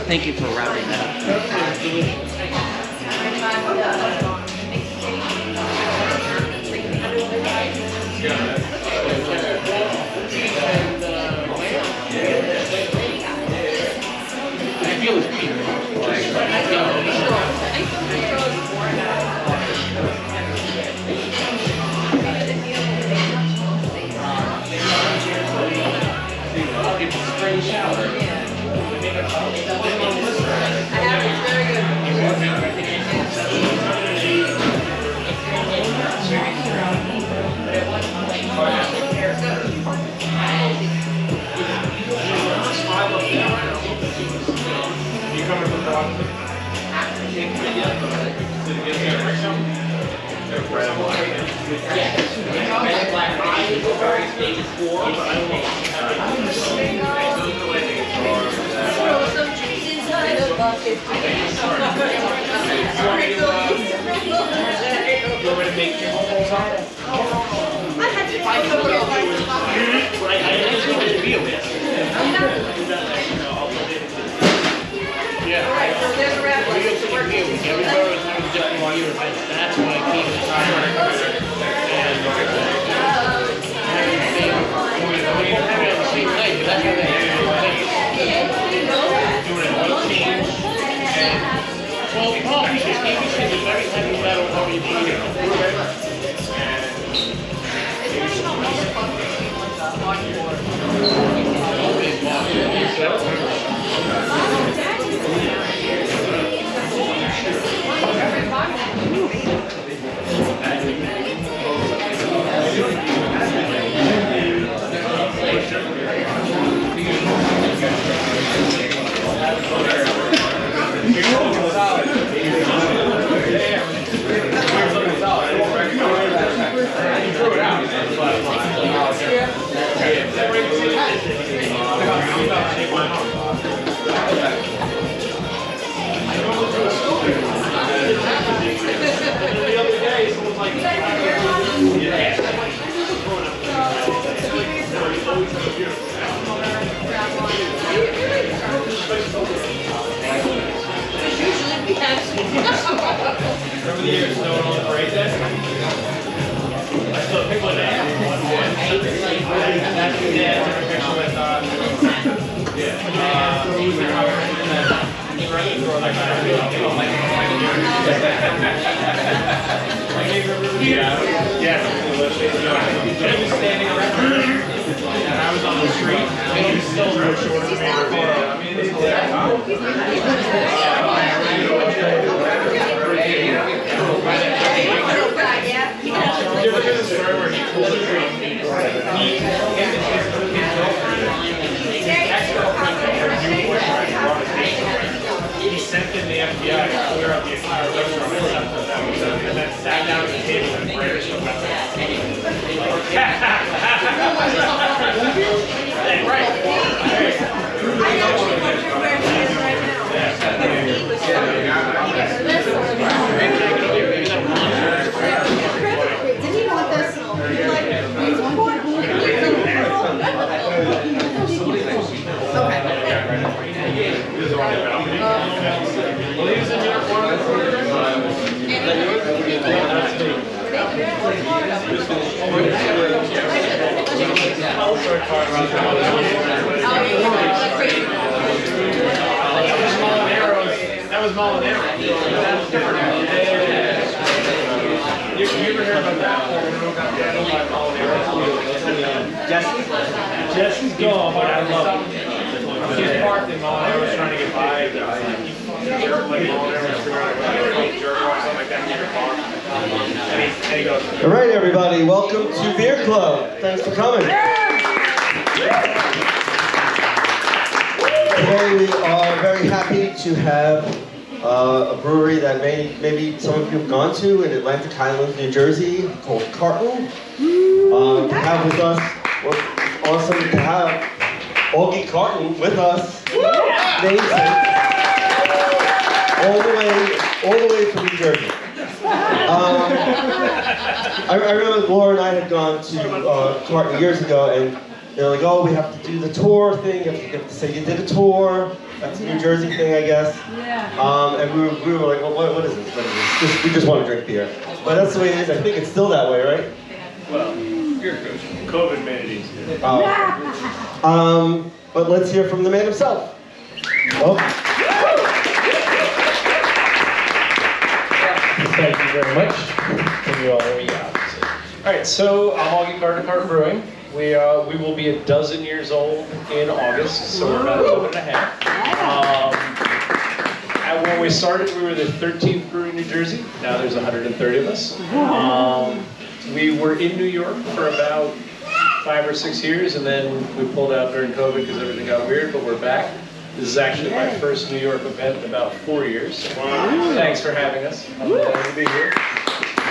Thank you for wrapping that up. I feel it's Peter. It's a spring shower. You coming from Boston? Some trees inside a bucket. That's why I keep it well, Paul, because ABC is a very heavy metal Remember the year snowing on the parade day? I still pick one up. That's the day I took a picture with, Jim was standing around, and I was on the street, and he was still no shorter than me. I mean, it's hilarious. Did you look at the story where he pulled the tree? He sent in the FBI to clear up the entire restaurant and then sat down at the table and prayed to Right. I actually wonder where he is right now. Did he want this? That was Molinero. That's different. You ever heard about that? Jesse's gone, but I love it. He's parked in Molinero, trying to get by. All right, everybody, welcome to Beer Club. Thanks for coming. Today we are very happy to have a brewery that maybe some of you have gone to in Atlantic Highlands, New Jersey, called Carton. To have with us, well, awesome to have Augie Carton with us. Amazing. All the way from New Jersey. I remember Laura and I had gone to Carton years ago, and they're like, oh, we have to do the tour thing. You have to say you did a tour. That's a New Jersey thing, I guess. Yeah. And we were like, well, what is this? What is this? We just want to drink beer. But that's the way it is. I think it's still that way, right? Well, you're good. COVID made it easier. But let's hear from the man himself. Oh. Thank you very much. Can you all hear me? Yeah. All right, so I'm Augie Carton Brewing. We will be a dozen years old in August, so we're about 11 and a half. And when we started, we were the 13th brewery in New Jersey. Now there's 130 of us. We were in New York for about 5 or 6 years, and then we pulled out during COVID because everything got weird, but we're back. This is actually my first New York event in about 4 years. Wow. Thanks for having us. I'm glad to be here.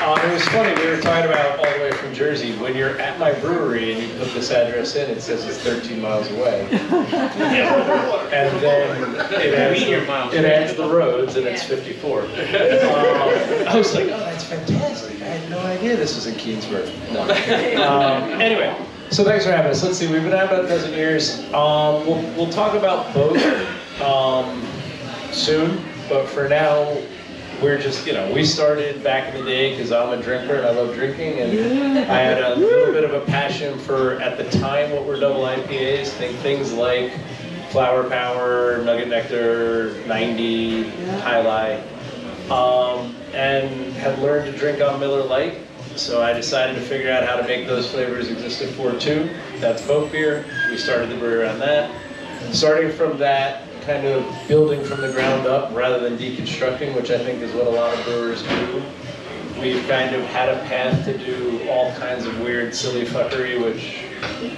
It was funny, we were talking about all the way from Jersey. When you're at my brewery and you put this address in, it says it's 13 miles away. And then it adds the roads and it's 54. I was like, oh, that's fantastic. I had no idea this was in Keensburg. No. Anyway, so thanks for having us. Let's see, we've been at about a dozen years. We'll talk about both soon, but for now, we're just, we started back in the day because I'm a drinker and I love drinking, and I had a little bit of a passion for, at the time, what were double IPAs, things like Flower Power, Nugget Nectar, 90, High Life, and had learned to drink on Miller Lite. So I decided to figure out how to make those flavors exist at 4.2. That's boat beer. We started the brewery around that. Starting from that, kind of building from the ground up rather than deconstructing, which I think is what a lot of brewers do. We've kind of had a path to do all kinds of weird, silly fuckery, which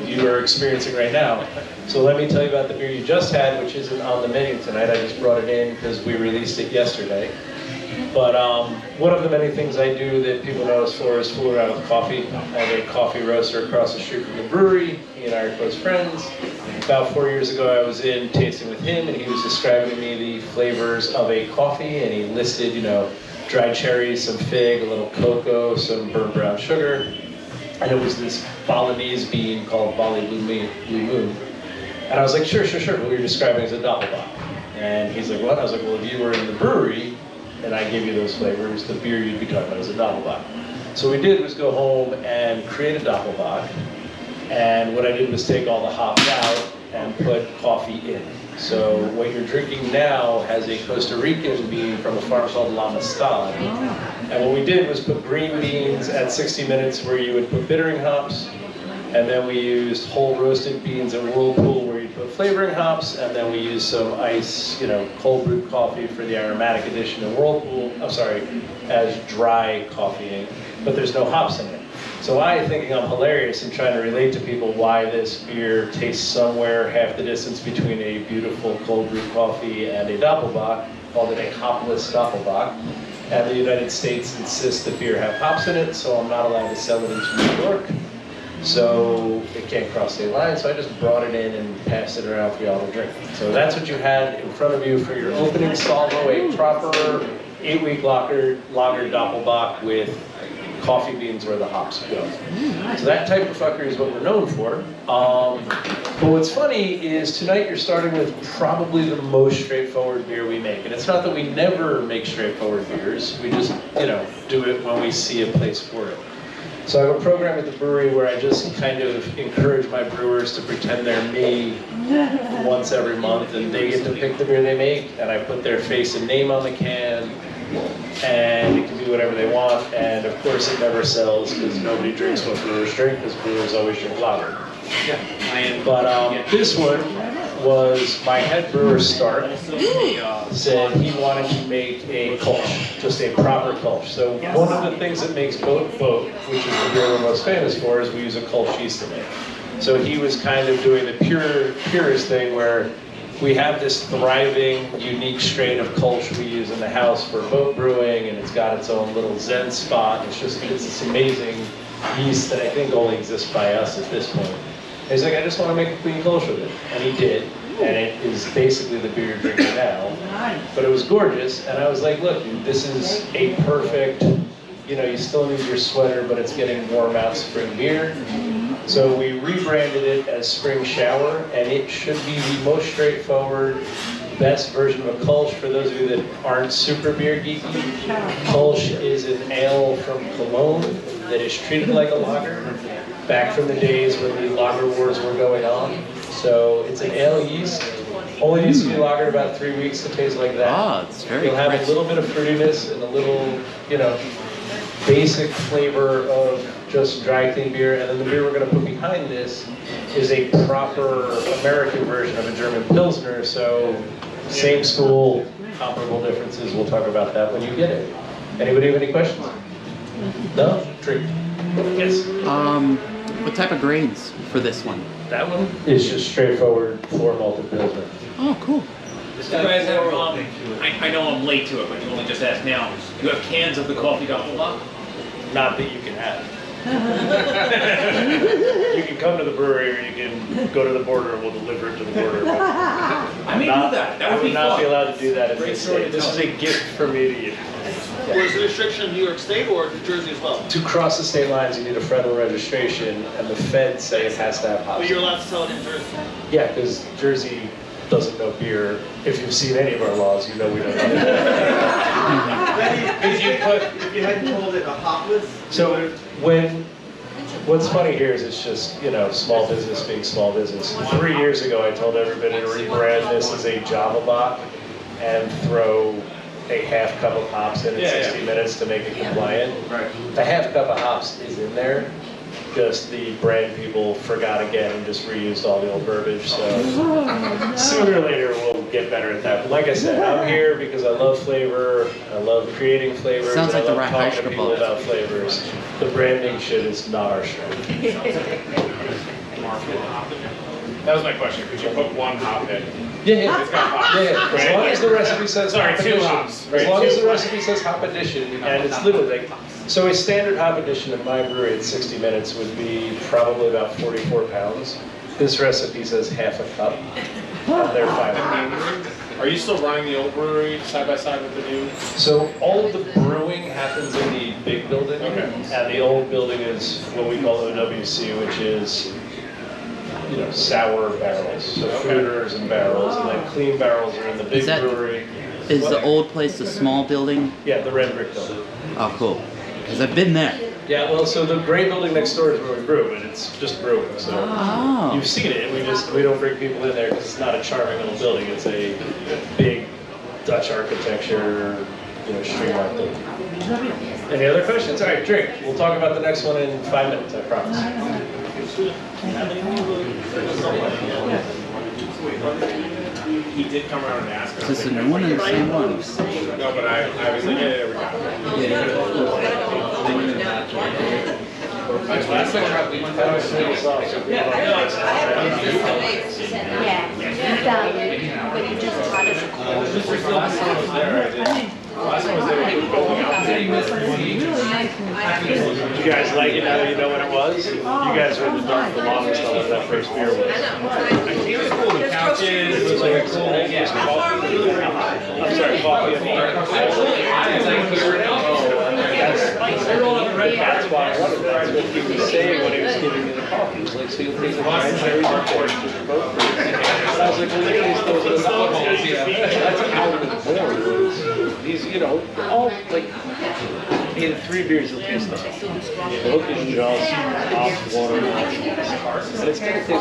you are experiencing right now. So let me tell you about the beer you just had, which isn't on the menu tonight. I just brought it in because we released it yesterday. But one of the many things I do that people know us for is fool around with coffee. I have a coffee roaster across the street from the brewery. He and I are close friends. About 4 years ago, I was in tasting with him, and he was describing to me the flavors of a coffee, and he listed, dried cherries, some fig, a little cocoa, some burnt brown sugar, and it was this Balinese bean called Bali Blue Moon. And I was like, sure, what you're describing is a Doppelbock. And he's like, what? I was like, well, if you were in the brewery, and I gave you those flavors, the beer you'd be talking about is a Doppelbock. So what we did was go home and create a Doppelbock, and what I did was take all the hops out and put coffee in. So what you're drinking now has a Costa Rican bean from a farm called La Amistad. And what we did was put green beans at 60 minutes where you would put bittering hops, and then we used whole roasted beans at Whirlpool where you put flavoring hops, and then we used some ice, cold brewed coffee for the aromatic addition in Whirlpool, as dry coffee, but there's no hops in it. So I, thinking I'm hilarious and trying to relate to people why this beer tastes somewhere half the distance between a beautiful cold brewed coffee and a Doppelbock, called it a hopless Doppelbock. And the United States insists that beer have hops in it, so I'm not allowed to sell it into New York. So it can't cross state lines, so I just brought it in and passed it around for y'all to drink. So that's what you had in front of you for your opening salvo, a proper 8-week lager Doppelbock with coffee beans where the hops go. So that type of fuckery is what we're known for. But what's funny is tonight you're starting with probably the most straightforward beer we make. And it's not that we never make straightforward beers, we just, do it when we see a place for it. So I have a program at the brewery where I just kind of encourage my brewers to pretend they're me once every month, and they get to pick the beer they make, and I put their face and name on the can, and it can be whatever they want, and of course it never sells because nobody drinks what brewers drink, because brewers always drink lager. But this one was my head brewer Stark said he wanted to make a Kolsch, just a proper Kolsch. So one of the things that makes Boat, which is the beer we're most famous for, is we use a Kolsch yeast in it. So he was kind of doing the purest thing where we have this thriving, unique strain of Kolsch we use in the house for boat brewing, and it's got its own little zen spot. It's this amazing yeast that I think only exists by us at this point. And he's like, I just want to make a clean Kolsch with it. And he did. And it is basically the beer you're drinking now. But it was gorgeous, and I was like, look, dude, this is a perfect, you still need your sweater, but it's getting warm out spring beer. So we rebranded it as Spring Shower, and it should be the most straightforward, best version of a Kolsch. For those of you that aren't super beer geeky, Kolsch is an ale from Cologne that is treated like a lager, back from the days when the lager wars were going on. So it's an ale yeast. Only needs to be lagered about 3 weeks to taste like that. Oh, it's very You'll have rich. a little bit of fruitiness and a little, basic flavor of just dry clean beer. And then the beer we're going to put behind this is a proper American version of a German Pilsner. So same school, comparable differences. We'll talk about that when you get it. Anybody have any questions? No? Drink. Yes. What type of grains for this one? That one is just straightforward floor malted Pilsner. Oh, cool. You guys have, I know I'm late to it, but you only just asked now. You have cans of the coffee Doppelbock? Not that you can have. You can come to the brewery or you can go to the border and we'll deliver it to the border. I may do that. That would be I would not be fun. allowed to do that in Great this story state. to This is tell. a gift from me to you. Was the restriction in New York State or New Jersey as well? To cross the state lines, you need a federal registration, and the feds say it has to have hops. But you're allowed to sell it in Jersey. Yeah, because Jersey doesn't know beer. If you've seen any of our laws, you know we don't know. If you hadn't told it a hop list, So what's funny here is it's just, small business being small business. 3 years ago, I told everybody to rebrand this as a Java bot and throw a half cup of hops in 60 minutes to make it compliant. Right. The half cup of hops is in there. Just the brand people forgot again and just reused all the old verbiage. So sooner or later we'll get better at that. But like I said, I'm here because I love flavor. I love creating flavors. Sounds like I the love right talking to Heischke people book. about flavors. The branding shit is not our strength. That was my question. Could you put one hop in? Yeah. It's got hops. Yeah. As long as the recipe says Sorry, hop 2 edition. hops. As Right, long as 2 the recipe says hop edition, and it's literally like, so a standard hop edition in my brewery at 60 minutes would be probably about 44 pounds. This recipe says half a cup, and they're fine. Are you still running the old brewery side by side with the new? So all of the brewing happens in the big building, Okay. and the old building is what we call OWC, which is sour barrels, so fruiters and barrels, and then clean barrels are in the big Is that- brewery. Is the old place a small building? Yeah, the red brick building. Oh, cool. Because I've been there. Yeah, well, so the gray building next door is where we brew, but it's just brewing. So Oh. you've seen it. We don't bring people in there because it's not a charming little building. It's a big Dutch architecture, streamlined building. Any other questions? All right, drink. We'll talk about the next one in 5 minutes. I promise. He did come around and ask. Is this a new one or the same one? No, but I was like, yeah, we got it. Last time we went Yeah, but you just taught us. Last time I was there, I did. Last time I was there, we were building out. You guys like it now that you know what it was? You guys were in the dark the longest on what that first beer was. It was cool. The couches, it was like a cool, coffee. I'm sorry, coffee and water. That's why I wanted that. That's what he was saying when he was giving me the coffee. He was like, so you'll take the wine cherry hardcore just both for you. And I was like, well, look at these those little buttholes. That's how it was born. These, all like, in 3 beers you'll taste them. The hook is just hop, water, and it's gonna taste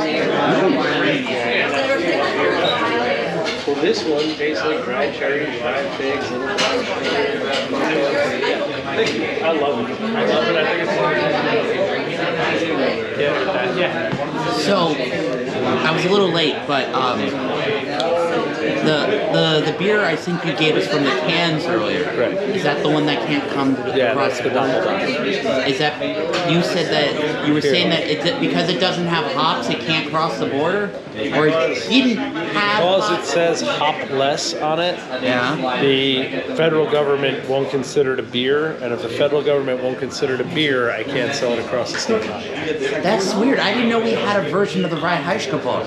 well, this one tastes like dried cherries, dried figs, little brown sugar. Thank you. I love it. I think it's yeah. So, I was a little late, but the beer I think you gave us from the cans earlier. Right. Is that the one that can't come across the border? Is that you said that you were saying that because it doesn't have hops, it can't cross the border, or it didn't have Because it hops? says hop less on it, Yeah. the federal government won't consider it a beer, and if the federal government won't consider it a beer, I can't sell it across the state line. That's weird. I didn't know we had a version of the Rye Heischke book.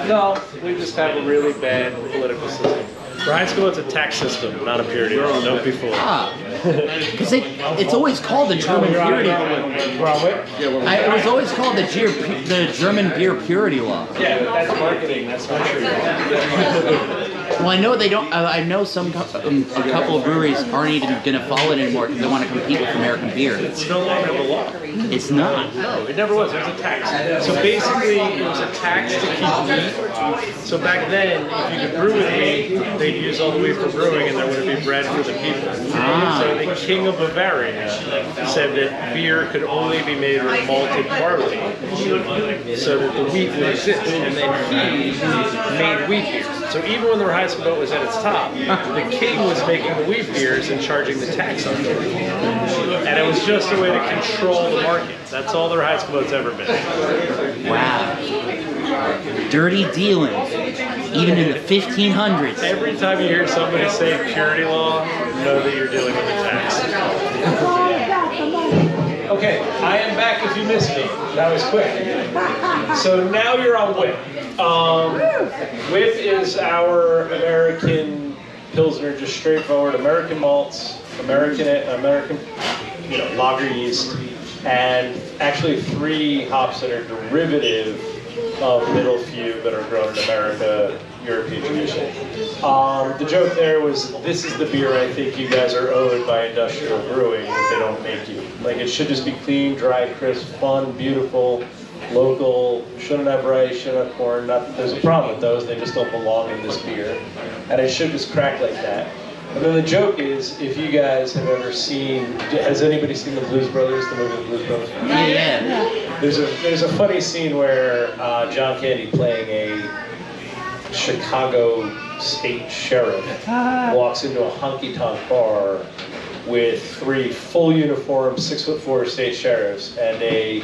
No, we just have a really bad political system. Reinsko's a tax system, not a purity law. Don't be fooled. Ah, because it's always called the German purity. It was always called the German beer purity law. Yeah, but that's marketing. That's not true. Well, I know they don't. I know a couple of breweries aren't even going to follow it anymore because they want to compete with American beer. It's no longer the law. It's not. No, it never was. It was a tax. So basically, it was a tax to keep wheat. So back then, if you could brew with wheat, they'd use all the wheat for brewing, and there would be bread for the people. So the king of Bavaria said that beer could only be made with malted barley, so that the wheat would exist. And then he made wheat beer. So even when the Reinskoboat was at its top, the king was making the wheat beers and charging the tax on them. And it was just a way to control the market. That's all the Reinskoboat's ever been. Wow. Dirty dealing. Even in the 1500s. Every time you hear somebody say purity law, know that you're dealing with a tax. Okay, I am back if you missed me. That was quick. So now you're on WHIP. WHIP is our American Pilsner, just straightforward American malts, American lager yeast, and actually 3 hops that are derivative of middle few that are grown in America, European tradition. The joke there was, this is the beer I think you guys are owed by industrial brewing if they don't make you. Like, it should just be clean, dry, crisp, fun, beautiful, local, shouldn't have rice, shouldn't have corn. Not that there's a problem with those, they just don't belong in this beer. And it should just crack like that. And then the joke is, if you guys have ever seen, has anybody seen the Blues Brothers, the movie The Blues Brothers? Yeah. There's a funny scene where John Candy, playing a Chicago state sheriff, walks into a honky-tonk bar with 3 full uniform 6'4" state sheriffs, and a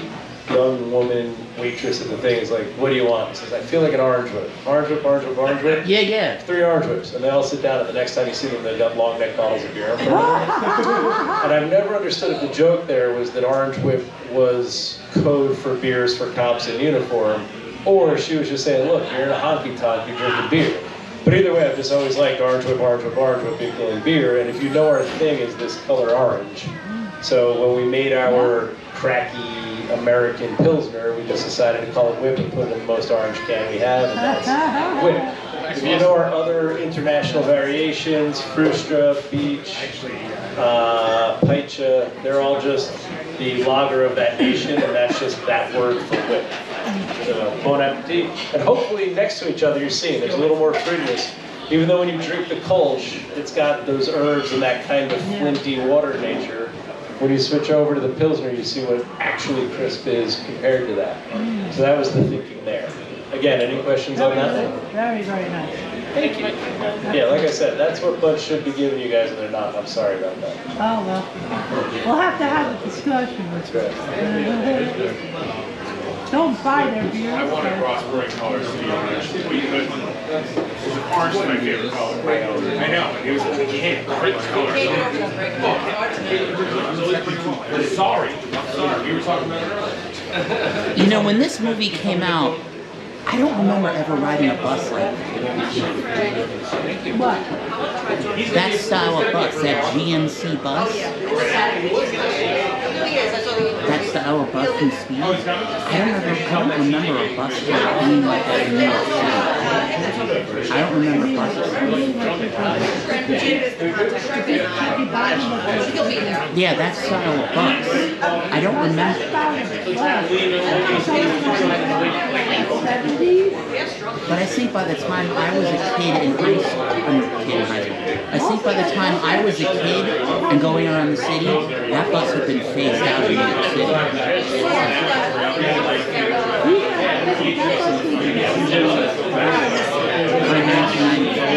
young woman waitress at the thing is like, "What do you want?" He says, "I feel like an orange whip." Orange whip, orange whip, orange whip. Yeah. 3 orange whips, and they all sit down, and the next time you see them, they've got long neck bottles of beer in front of them. And I've never understood if the joke there was that orange whip was code for beers for cops in uniform, or she was just saying, look, you're in a honky tonk, you drink a beer. But either way, I've just always liked orange whip, orange whip, orange whip, big filling beer. And if you know, our thing is this color orange. So when we made our cracky American Pilsner, we just decided to call it Whip and put it in the most orange can we have, and that's Whip. If you know our other international variations, Frustra, Beach, Paicha, they're all just the lager of that nation, and that's just that word for Whip. So, bon appetit. And hopefully next to each other you're seeing there's a little more fruitiness. Even though when you drink the Kolsch, it's got those herbs and that kind of flinty water nature. When you switch over to the Pilsner, you see what actually crisp is compared to that. So that was the thinking there. Again, any questions on that one? Very, very nice. Thank you. Yeah, like I said, that's what Bud should be giving you guys, and they're not. I'm sorry about that. Oh, well. We'll have to have a discussion. That's right. Don't buy their beer. I wanted cross-brewing colors to be honest. Orange is my favorite color. I know. It was like, yeah, great color. Sorry. You were talking about it earlier. You know, when this movie came out, I don't remember ever riding a bus like that. What? That style of bus, that GMC bus. That style of bus and speed. I don't remember a bus being like that in New York City. I don't remember buses. Yeah, that style of bus. I don't remember. But I think by the time I was a kid in high school, I think by the time I was a kid and going around the city, that bus had been phased out of New York City. By 1994.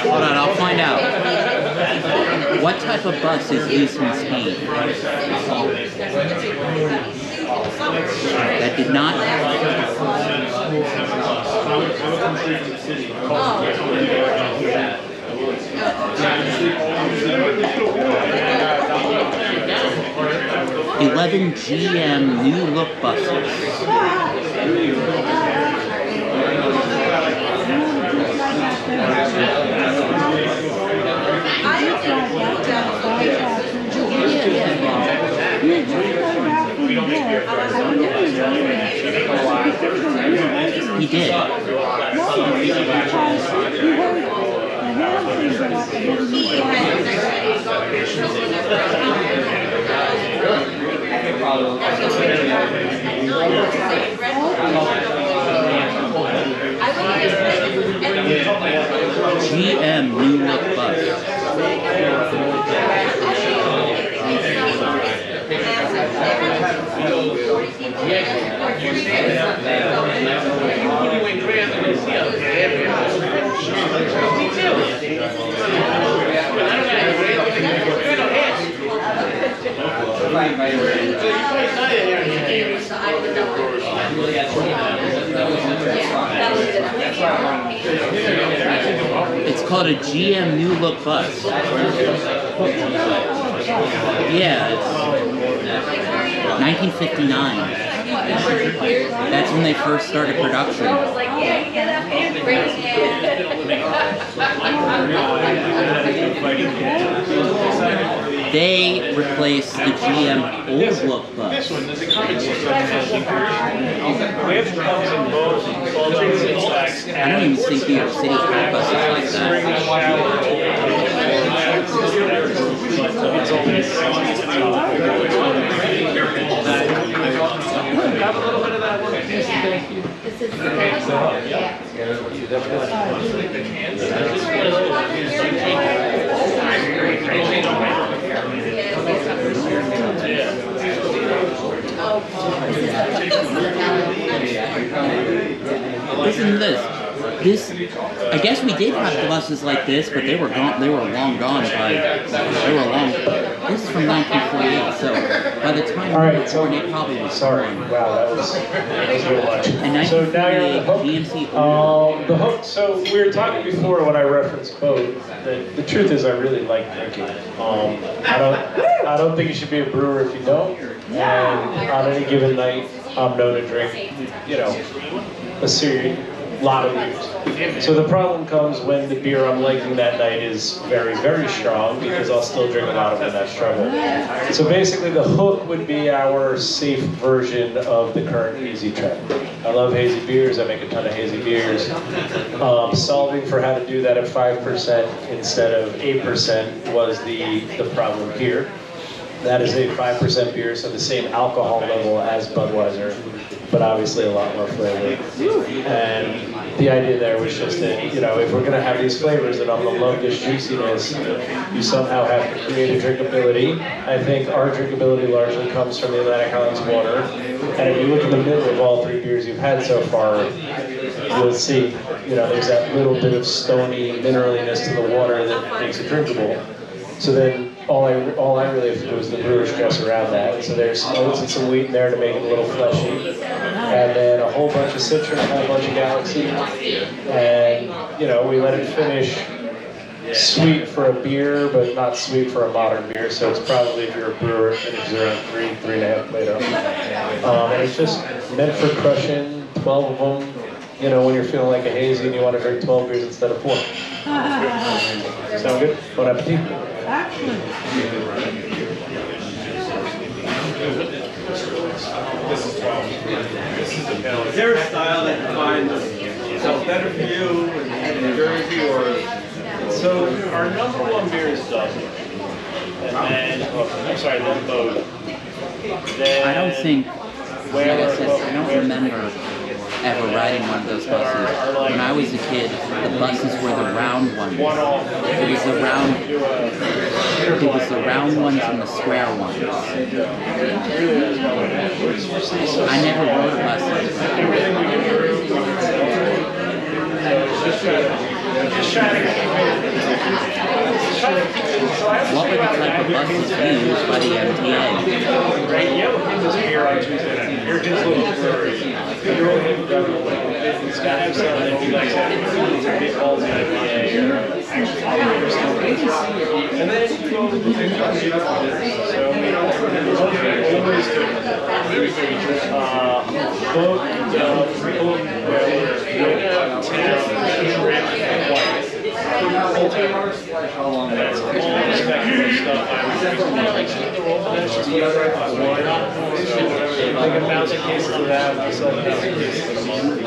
Hold on, I'll find out. What type of bus is Eastman Speed? That did not $11 GM New Look buses. He did. GM New Look bus. It's called a GM New Look bus. Yeah, it's 1959. That's when they first started production. They replaced the GM Old Look bus. This one, does it come in six packs? We have comes in both. I don't even think New York City had buses like that. Have a little bit of that one. Thank you. This is the Listen to this. I guess we did have buses like this, but they were gone. They were long gone by. They were long. This is from 1948, so by the time All we were right, so born, it probably was. sorry. Wow, that was a little much. In So now you're on the 1948, hook. GMC. The hook. So we were talking before when I referenced both. The truth is, I really like drinking. I don't think you should be a brewer if you don't. And on any given night, I'm known to drink, a lot of beers. So the problem comes when the beer I'm liking that night is very, very strong, because I'll still drink a lot of when that's trouble. So basically the hook would be our safe version of the current hazy trend. I love hazy beers, I make a ton of hazy beers. Solving for how to do that at 5% instead of 8% was the problem here. That is a 5% beer, so the same alcohol level as Budweiser, but obviously a lot more flavor. And the idea there was just that, if we're going to have these flavors and I'm going to love this juiciness, you somehow have to create a drinkability. I think our drinkability largely comes from the Atlantic Highlands water. And if you look in the middle of all three beers you've had so far, you'll see, there's that little bit of stony mineraliness to the water that makes it drinkable. So then all I really have to do is the brewer stress around that. So there's oats and some wheat in there to make it a little fleshy. And then a whole bunch of citron, a whole bunch of galaxy. And, we let it finish sweet for a beer, but not sweet for a modern beer. So it's probably, if you're a brewer, it finishes around 3.5 later. And it's just meant for crushing 12 of them. When you're feeling like a hazy and you want to drink 12 beers instead of 4. Sound good? Bon appetit. Is there a style that you find sells better for you in New Jersey, or? So our number one beer is Dublin. And then, then Bode. I don't think, like I said, I don't remember ever riding one of those buses. When I was a kid, the buses were the round ones. It was the round ones and the square ones. I never rode a bus like that. What were the type of buses used by the MTA? It's got to have something like big balls in it. And then you go to the like 1,000 cases of that, I sell 1,000 cases a month.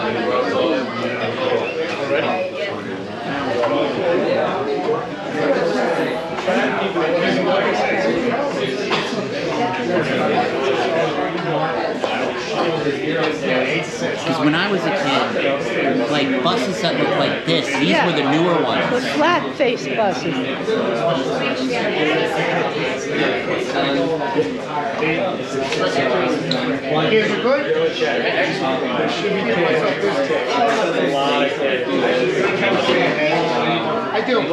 Because when I was a kid, like buses that looked like this, these were the newer ones. The flat-faced buses. Kids are good? I do. I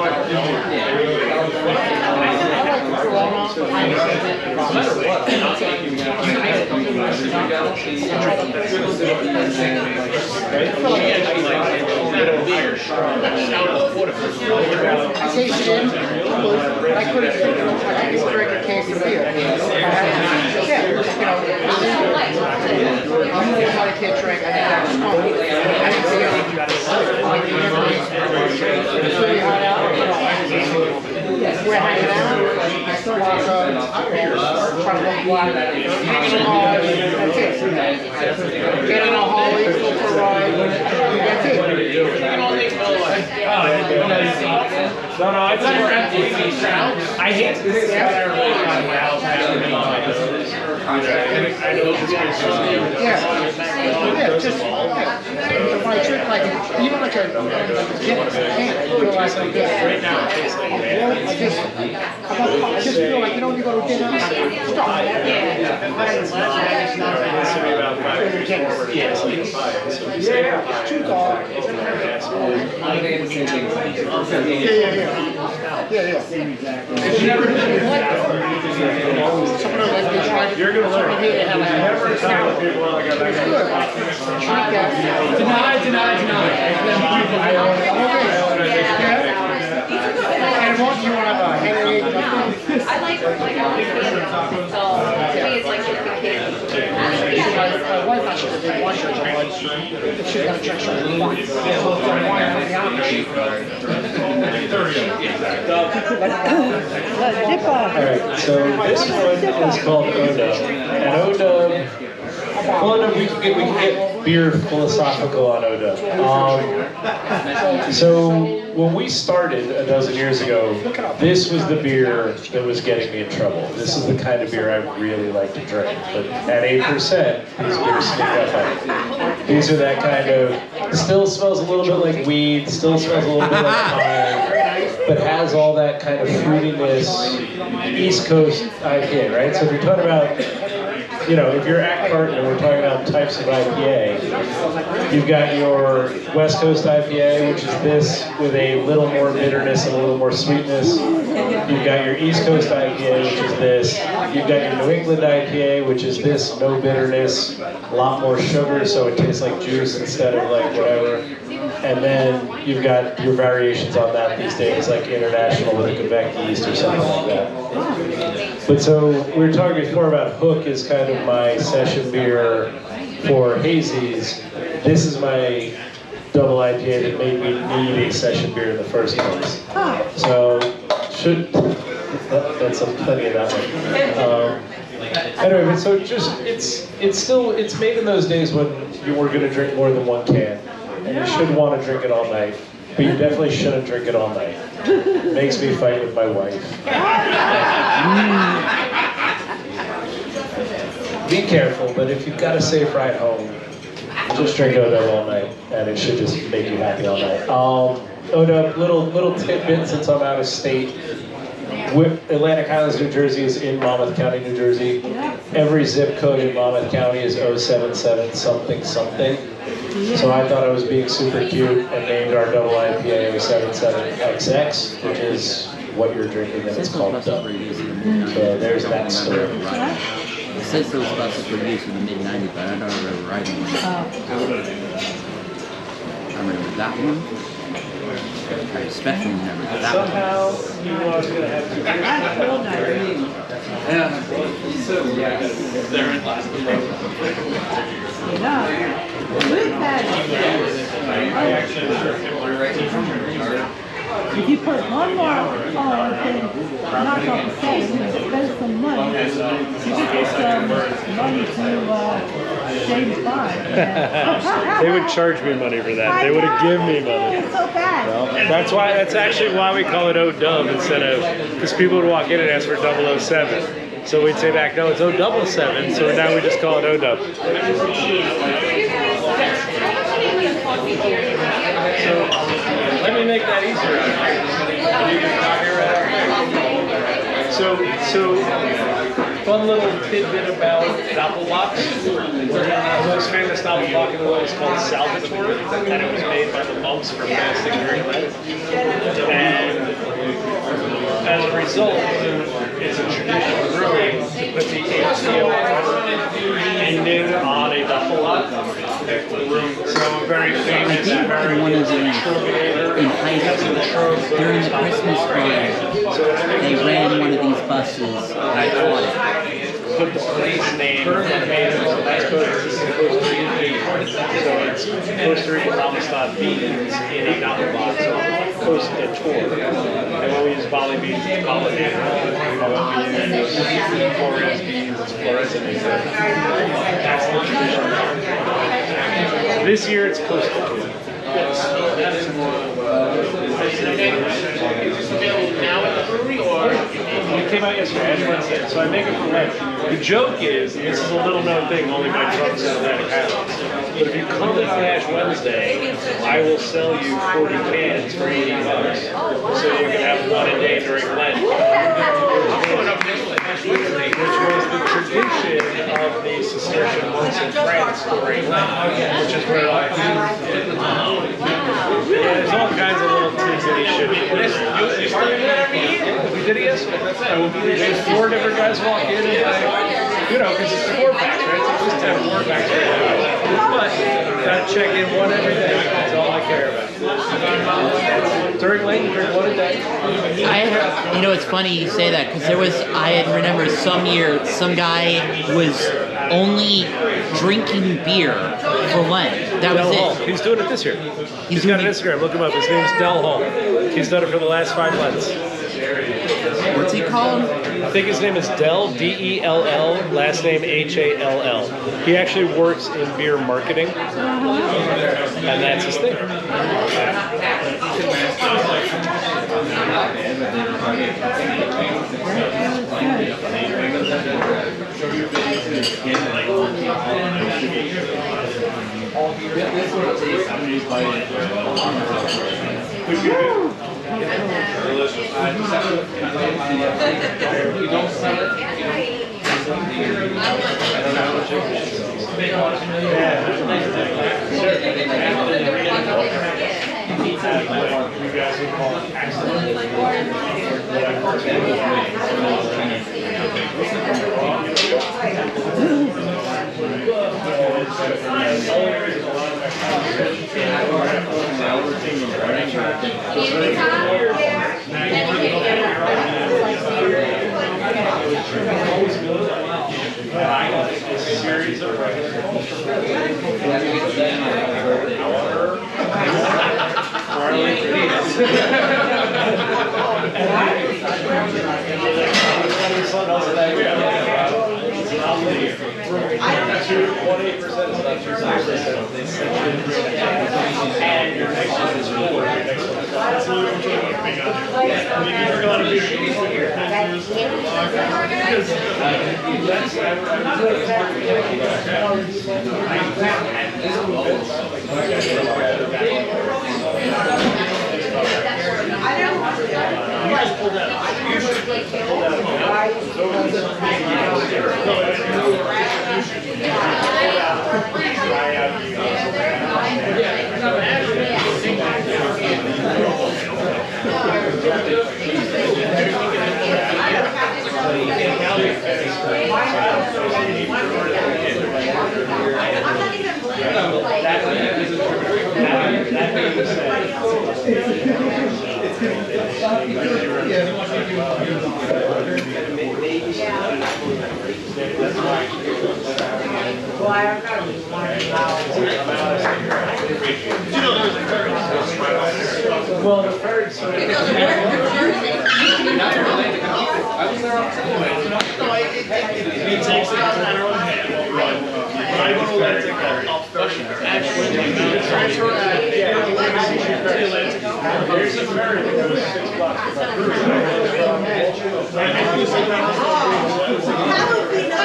tasted it, but I couldn't drink a case of beer. Yeah, I'm not a kid drink. I think that's fun. I didn't see it. It's really hot out. We're hanging out. Trying to look black. That's it. Getting on Holly, go for a ride. That's it. No, it's not I hate to say that I really got my house Just when I drink like even like a can't feel like this. right now. It tastes like I just feel like you know when you go to dinner, stop. Too dark. Yeah. You're gonna learn. Never talk with people like that. Deny. And what you want to have a headache? I like so to me it's like drinking candy. My wife actually did one church. I'm like, she's got a church on the wine. Dip on. Alright, so this one is called O-Dub. And O-Dub, well, no, we can get beer philosophical on O-Dub. So when we started a dozen years ago, this was the beer that was getting me in trouble. This is the kind of beer I really like to drink. But at 8%, these beers sneak up on it. These are that kind of, still smells a little bit like weed, still smells a little bit like pine, but has all that kind of fruitiness, East Coast IPA, right? So if you're talking about, you know, if you're at Carton and we're talking about types of IPA, you've got your West Coast IPA, which is this with a little more bitterness and a little more sweetness. You've got your East Coast IPA, which is this. You've got your New England IPA, which is this, no bitterness, a lot more sugar, so it tastes like juice instead of like whatever. And then you've got your variations on that these days, like International with a Quebec yeast or something like that. But so we were talking before about Hook is kind of my session beer for hazies. This is my double IPA that made me need a session beer in the first place. So that's plenty of that one. Anyway, but so it's made in those days when you were going to drink more than one can. And you should want to drink it all night, but you definitely shouldn't drink it all night. It makes me fight with my wife. Be careful, but if you've got a safe ride home, just drink O-Dub all night, and it should just make you happy all night. O-Dub, little tidbit since I'm out of state. Atlantic Highlands, New Jersey is in Monmouth County, New Jersey. Every zip code in Monmouth County is 077 something something. So I thought I was being super cute and named our double IPA 077XX, which is what you're drinking, and it's called Dub. So there's that story. It says those buses were used in the mid-90s, but I don't remember writing one. I remember that one. Especially whenever that one. Somehow, you know I was going to have to. They're in last. If you put one more on and knock off the set, you can spend some money. You can get some money to James Bond. They would charge me money for that. They would have given me money. It's so bad. That's actually why we call it O-Dub instead of, because people would walk in and ask for 007. So we'd say back, no, it's O-double-7, so now we just call it O-Dub. So let me make that easier. So fun little tidbit about Doppelbock. The most famous Doppelbock in the world is called Salvatore, and it was made by the monks for fasting during Lent. And as a result, it's a tradition of brewing to put the HCO ending on a Doppelbock. So a very famous I did one of them in high school during the Christmas parade. They ran one of these buses, and I caught it. Put the place name on it's Costa Rican Amistad beans in a Doppelbock, so Costa Tour. And when we use Bali beans, it's Bali beans. When we use Flores beans, it's Flores beans. That's the tradition. This year it's Costa Tour. It came out yesterday, Ash Wednesday, so I make it for Lent. The joke is, and this is a little known thing only by drunks and Atlantic Highlands, but if you come on Ash Wednesday, I will sell you 40 cans for $80. So you can have one a day during Lent. Which was the tradition of the Cistercian monks in France during Lent, which is where there's all kinds of little tidbitty shit. We did it yesterday. There's 4 different guys walk in and because it's 4-packs, right? So just have 4-packs right now. But gotta check in one every day. That's all I care about. During Lent, you drink one a day. It's funny you say that because I remember some year some guy was only drinking beer for Lent. That was Del it. Hall. He's doing it this year. He's got an Instagram. Look him up. His name's Del Hall. He's done it for the last 5 Lents. What's he called? I think his name is Del, D-E-L-L, last name H-A-L-L. He actually works in beer marketing, and that's his thing. Well, the third sort of. It doesn't work in Jersey. He takes it out of their own hand. I go to actually, transfer here's the ferry that goes 6 blocks from our brewery. How would we not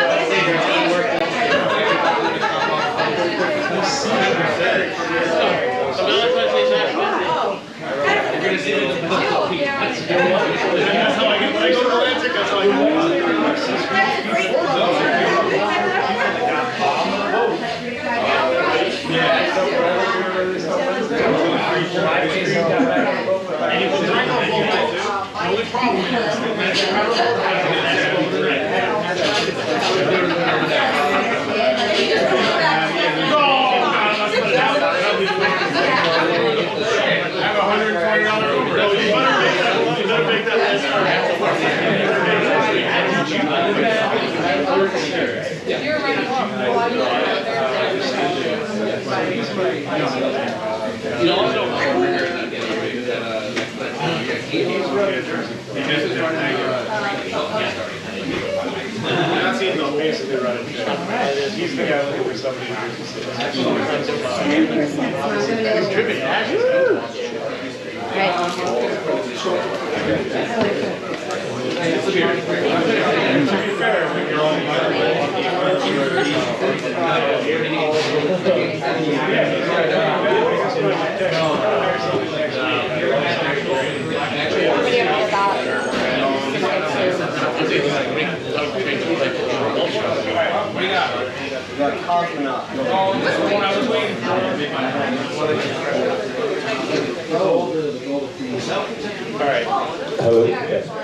That's how I get, when I go to Atlantic, that's how I basically running show. He's the guy looking for somebody to do He's tripping ashes.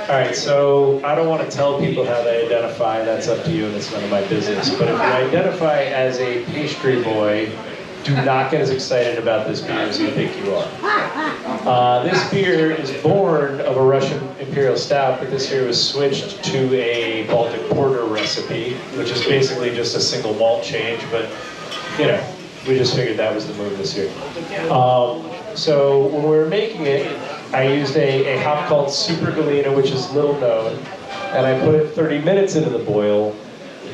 All right, so I don't want to tell people how they identify. That's up to you, and it's none of my business. But if you identify as a pastry boy, do not get as excited about this beer as you think you are. This beer is born of a Russian Imperial Stout, but this year was switched to a Baltic Porter recipe, which is basically just a single malt change, but you know, we just figured that was the move this year. So when we were making it, I used a hop called Super Galena, which is little known, and I put it 30 minutes into the boil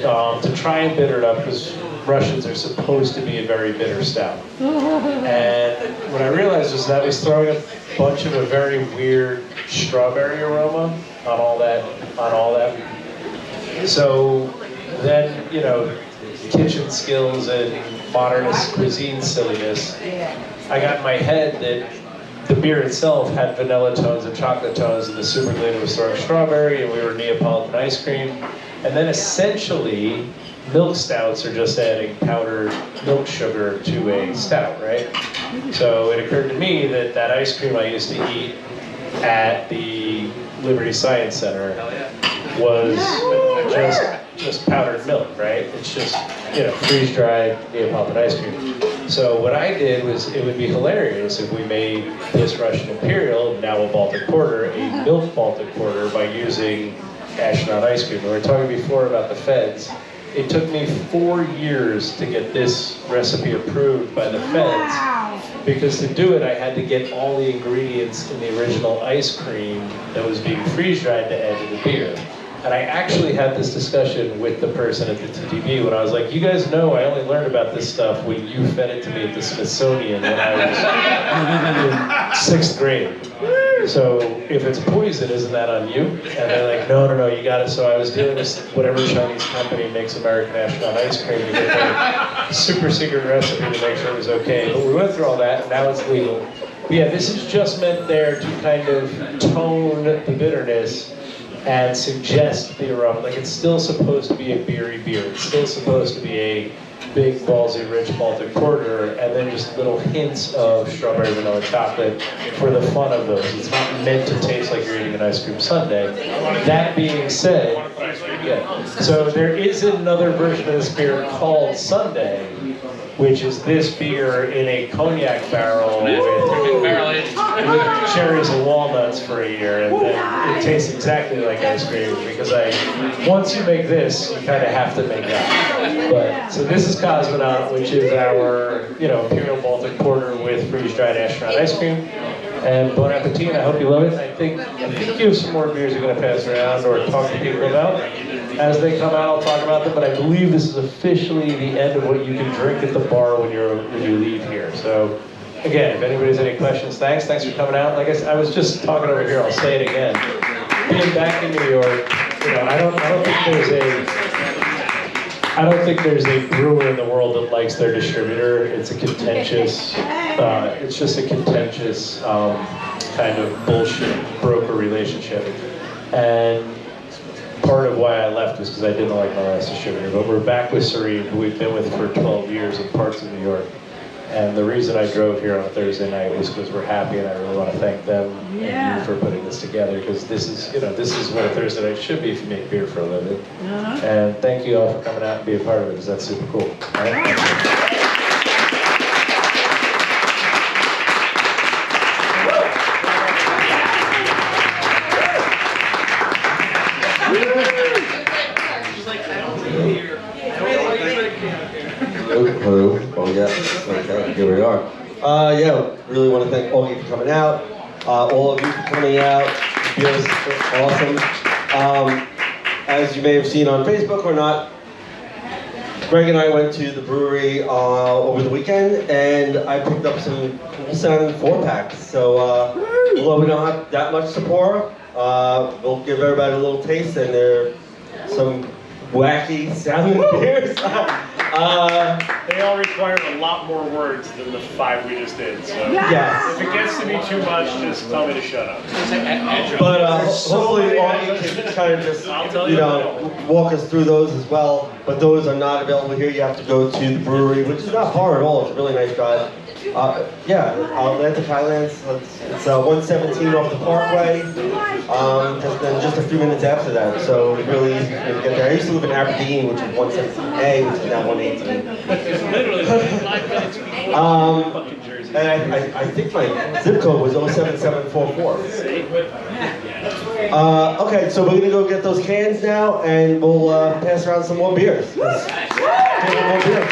to try and bitter it up, because Russians are supposed to be a very bitter stout. And what I realized was that I was throwing a bunch of a very weird strawberry aroma on all that. So then, you know, kitchen skills and modernist cuisine silliness, I got in my head that the beer itself had vanilla tones and chocolate tones, and the Super Galena was throwing strawberry, and we were Neapolitan ice cream. And then essentially, milk stouts are just adding powdered milk sugar to a stout, right? So it occurred to me that that ice cream I used to eat at the Liberty Science Center was just powdered milk, right? It's just, you know, freeze-dried Neapolitan ice cream. So what I did was, it would be hilarious if we made this Russian Imperial, now a Baltic Porter, a milk Baltic Porter, by using astronaut ice cream. We were talking before about the feds. It took me 4 years to get this recipe approved by the feds, because to do it I had to get all the ingredients in the original ice cream that was being freeze-dried to add to the beer. And I actually had this discussion with the person at the TTB when I was like, you guys know I only learned about this stuff when you fed it to me at the Smithsonian when I was in 6th grade. So if it's poison, isn't that on you? And they're like, no, you got it. So I was dealing with whatever Chinese company makes American astronaut ice cream to get their super secret recipe to make sure it was okay. But we went through all that, and now it's legal. But yeah, this is just meant there to kind of tone the bitterness and suggest the aroma. Like, it's still supposed to be a beery beer. It's still supposed to be a big, ballsy, rich Baltic Porter, and then just little hints of strawberry, vanilla, chocolate for the fun of those. It's not meant to taste like you're eating an ice cream sundae. That being said, yeah. So there is another version of this beer called Sundae, which is this beer in a cognac barrel with with cherries and walnuts for a year, and then it tastes exactly like ice cream because once you make this, you kind of have to make that. But so this is Cosmonaut, which is our Imperial Baltic Porter with freeze-dried astronaut ice cream. And bon appetit, I hope you love it. I think you have some more beers you're going to pass around or talk to people about. As they come out, I'll talk about them, but I believe this is officially the end of what you can drink at the bar when you leave here. So, again, if anybody has any questions, thanks for coming out. Like I was just talking over here, I'll say it again. Being back in New York, I don't think there's a brewer in the world that likes their distributor. It's a contentious, kind of bullshit broker relationship. And part of why I left was because I didn't like my last distributor. But we're back with Serene, who we've been with for 12 years in parts of New York. And the reason I drove here on Thursday night was because we're happy, and I really want to thank them and you for putting this together, because this is what a Thursday night should be if you make beer for a living. And thank you all for coming out and being a part of it, because that's super cool. All right? Hello. Oh yeah. Okay. Here we are. Really want to thank all of you for coming out. All of you for coming out. The beer is awesome. As you may have seen on Facebook or not, Greg and I went to the brewery over the weekend, and I picked up some cool sounding 4-packs. So although we don't have that much to pour, we'll give everybody a little taste, and there are some wacky sounding beers. They all require a lot more words than the 5 we just did. So Yes. if it gets to be too much, just tell me to shut up. But hopefully all you can kind of just, walk us through those as well. But those are not available here. You have to go to the brewery, which is not far at all. It's a really nice drive. Atlantic Highlands. It's 117 off the Parkway. Just a few minutes after that, so it's really easy for me to get there. I used to live in Aberdeen, which is 117A, which is now 118. And I think my zip code was 07744. Okay, so we're gonna go get those cans now, and we'll pass around some more beers. Let's get more beer.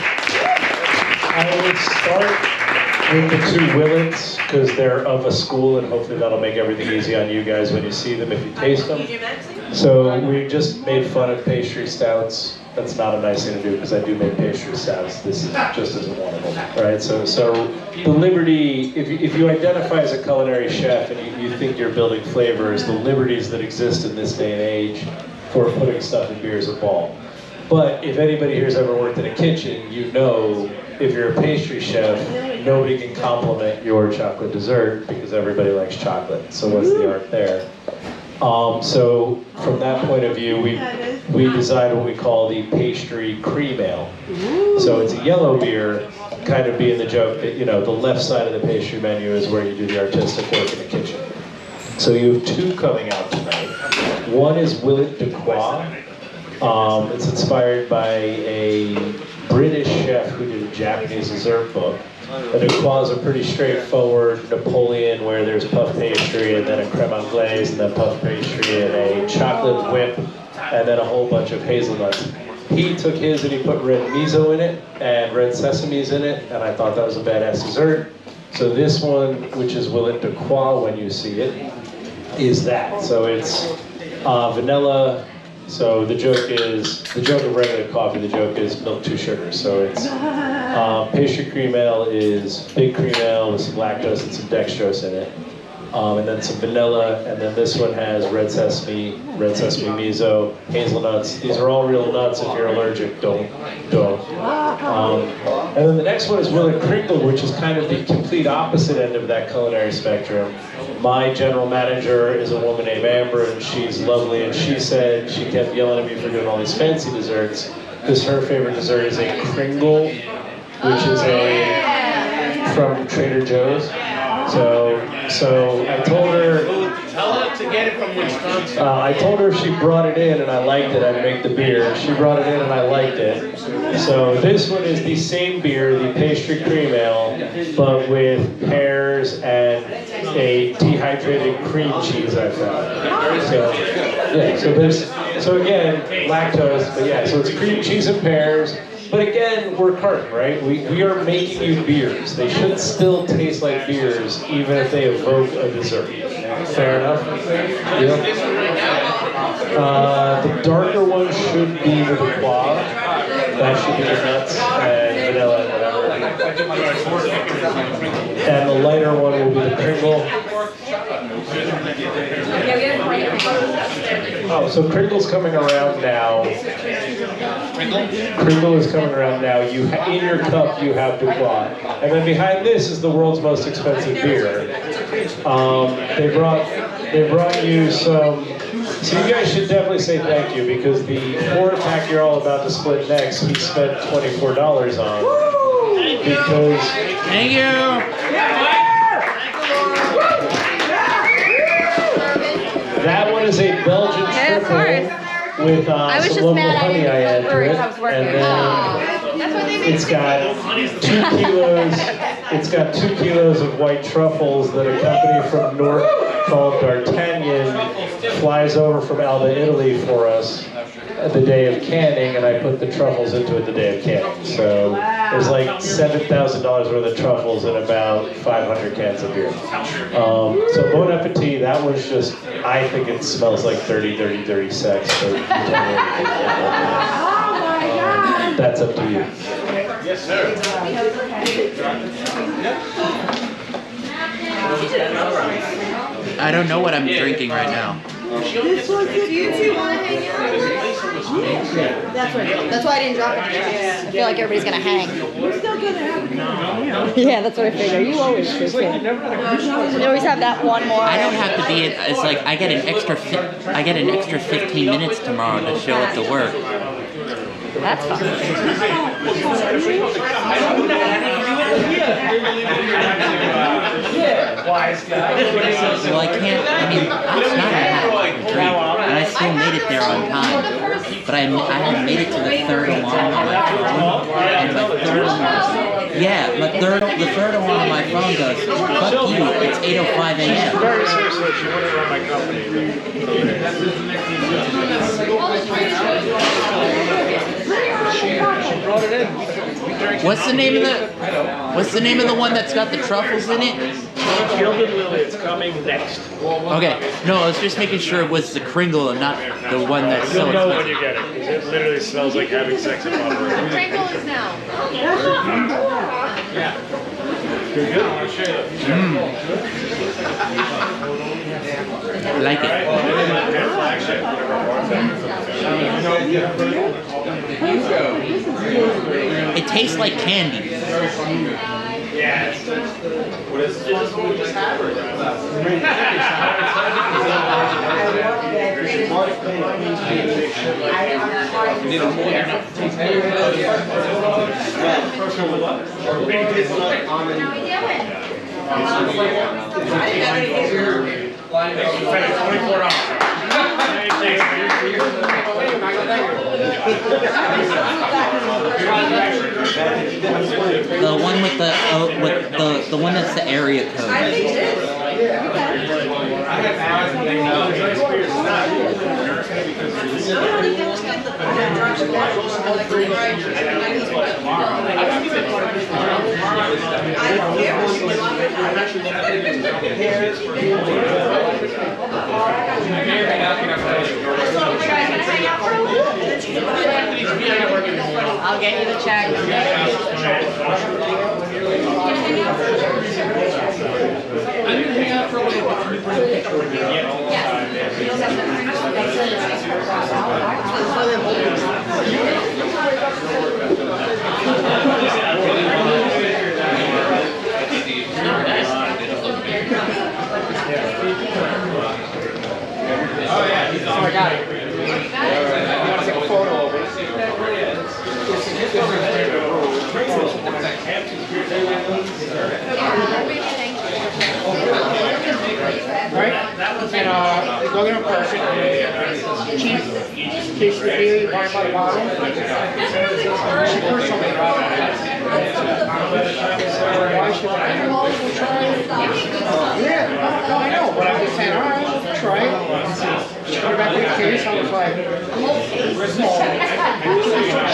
I would start with the 2 Willets, because they're of a school, and hopefully that'll make everything easy on you guys when you see them, if you taste them. So we just made fun of pastry stouts. That's not a nice thing to do, because I do make pastry stouts. This is just isn't one of them, right? So the liberty, if you identify as a culinary chef and you think you're building flavors, the liberties that exist in this day and age for putting stuff in beer is a ball. But if anybody here's ever worked in a kitchen, you know, if you're a pastry chef, nobody can compliment your chocolate dessert because everybody likes chocolate. So what's the art there? So from that point of view, we designed what we call the pastry cream ale. So it's a yellow beer, kind of being the joke that, the left side of the pastry menu is where you do the artistic work in the kitchen. So you have 2 coming out tonight. One is Willet de Croix. It's inspired by a British chef who did a Japanese dessert book. The de Croix is a pretty straightforward Napoleon where there's puff pastry and then a creme anglaise and then puff pastry and a chocolate whip and then a whole bunch of hazelnuts. He took his and he put red miso in it and red sesames in it, and I thought that was a badass dessert. So this one, which is Willet de Croix when you see it, is that. So it's vanilla. So the joke of regular coffee, the joke is milk 2 sugars. So it's pastry cream ale is big cream ale with some lactose and some dextrose in it. And then some vanilla, and then this one has red sesame miso, hazelnuts. These are all real nuts. If you're allergic, don't. And then the next one is Willet Kringle, which is kind of the complete opposite end of that culinary spectrum. My general manager is a woman named Amber, and she's lovely, and she said, she kept yelling at me for doing all these fancy desserts, because her favorite dessert is a Kringle, which is from Trader Joe's. So I told her, Tell her to get it from Wisconsin. I told her if she brought it in and I liked it, I'd make the beer. She brought it in and I liked it. So this one is the same beer, the pastry cream ale, but with pears and a dehydrated cream cheese I found. So yeah, so again, lactose, but yeah, so it's cream cheese and pears. But again, we're Carton, right? We are making you beers. They should still taste like beers, even if they evoke a dessert. Fair enough? Yeah. The darker one should be the guava. That should be the nuts and vanilla and whatever. And the lighter one will be the Kringle. Oh, so Kringle's coming around now. Kringle is coming around now. In your cup you have Dubois, and then behind this is the world's most expensive beer. They brought you some. So you guys should definitely say thank you because the 4-pack you're all about to split next, we spent $24 on because. Thank you. That one is a Belgian triple with some local honey I add to it, and then it's got 2 kilos. It's got 2 kilos of white truffles that a company from North called D'Artagnan flies over from Alba, Italy for us at the day of canning, and I put the truffles into it the day of canning. So there's like $7,000 worth of truffles and about 500 cans of beer. So bon appetit. That was just, I think it smells like dirty sex. So that's up to you. Yes, sir. I don't know what I'm drinking right now. This was the you two want to hang out? That's why I didn't drop it. I feel like everybody's gonna hang. We're still gonna have a Yeah, that's what I figure. You always do. You always have that one more. I don't have to be. It's like I get an extra 15 minutes tomorrow to show up to work. That's fine. Well, I can't. I mean, last night I had a drink, and I still made it there on time. But I had made it to the third alarm on my phone, and the third alarm on my phone goes, "Fuck you! It's 8:05 a.m." Very seriously, she wouldn't run my company. She brought it in. What's the name of the one that's got the truffles in it? Gilded Lily, it's coming next. Okay, no, I was just making sure it was the Kringle and not the one that's so You'll know when expensive. you get it, because it literally smells like having sex in butter. Kringle is now. I like it. It tastes like candy. Yeah, what is this one we just had? The one with the one that's the area code. I'll get you the check. I got it. You want to take a photo of it? Right? and you go there in person, cheap, case of beer, you buy by the bottle. She first told me about it. Why should I? We'll try it. Yeah, no, I know, but I'm just saying, all right, try it. She put it back in the case, I was like, small.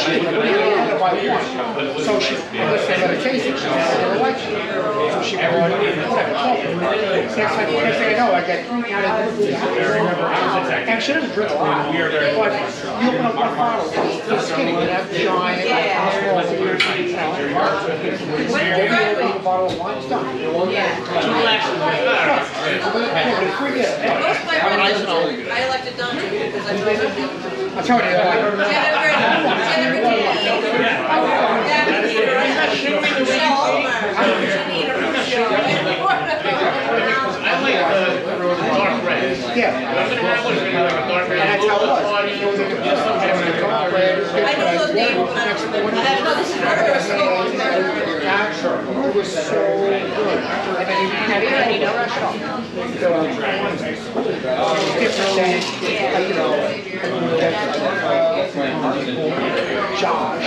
Cheap, but you only had to buy one. So she, let's say, let her taste it. She said, I really like it. So she brought it in. Next thing I know, I get, and she doesn't drink a lot, but you open up one bottle, it's skinny, you have giant, like, small beers, you know, a bottle of wine, it's done. Most of my friends, I elected not to because I drove it. I'm telling you, like, I like the dark red. yeah. I'm gonna have one. It's gonna be like a dark red. And that's how it was. It was like a dark red. I know those names. I have another story. It was so good. And then you can have it in a restaurant. Different than, you know, Josh,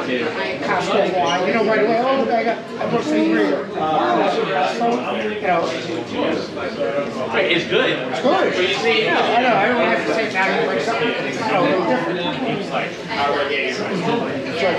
Dave, Costco wine. You know, right away, oh, I brought some beer. You know, It's good. it's good. But you see, I know, everyone has to take that and bring something, you know, a little different. it's like, how do I get you? So thank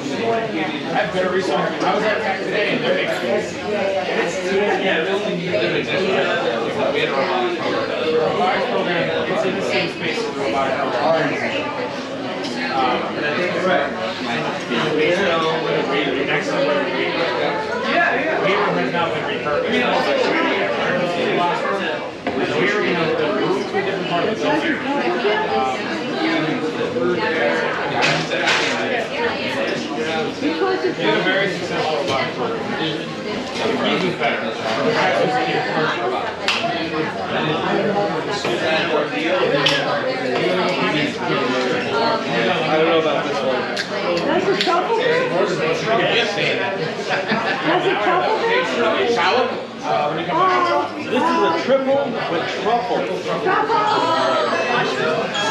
I have better research. I was at Tech today and they're making robotics program. It's in the same space as the robotic program. Next one. Yeah. We has now been repurposed. Here we have the roof to a different part of the building. It's a very successful robotic program. Even better. I don't know about this one. That's a truffle beer? That's a truffle beer? This is a triple with truffle.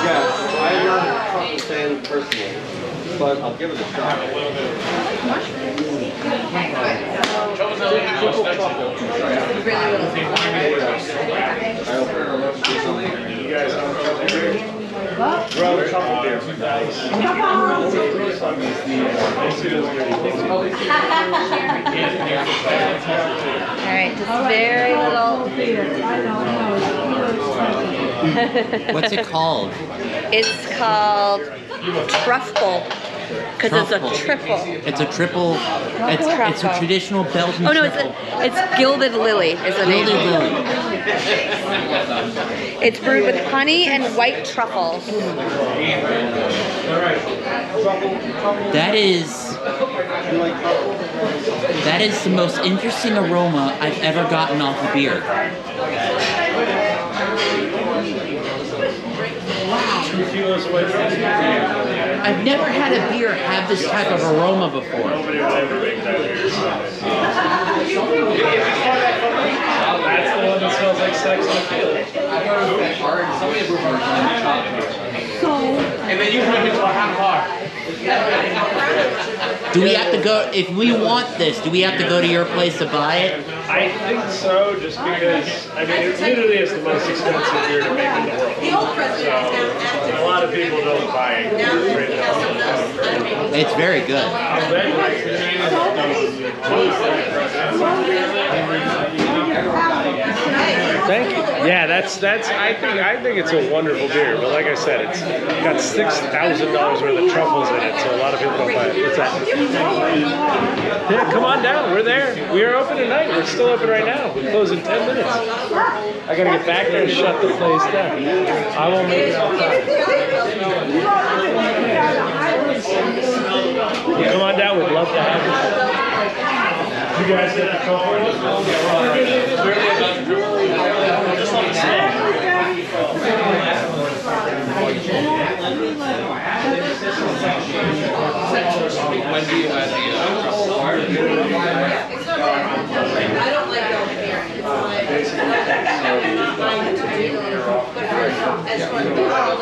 Yes, I'm not a truffle fan personally, but I'll give it a shot. Triple truffle. You guys know truffle beer? Bro, truffle beer. Alright, just very little. What's it called? It's called Truffle. Because it's a Truffle. triple. It's a triple. It's a Truffle. traditional Belgian Oh no, it's triple. it's Gilded Lily is the name. Gilded Lily. It's brewed with honey and white truffles. That is the most interesting aroma I've ever gotten off a beer. I've never had a beer have this type of aroma before. That's the one that smells like sex in the field. And then you put them into a hot car. Do we have to go, if we want this, do we have to go to your place to buy it? I think so, just because, I mean, it literally is the most expensive beer to make in the world. The old president is now active. A lot of people don't buy it. It's very good. Thank you. Yeah, that's. I think it's a wonderful beer. But like I said, it's got $6,000 worth of truffles in it, so a lot of people don't buy it. What's that? Yeah, come on down. We're there. We are open tonight. We're still open right now. We close in 10 minutes. I gotta get back there and shut the place down. I won't make it on time. guys get the truffle? When do you have the I don't like going here. It's like, to do, but as far as the girls,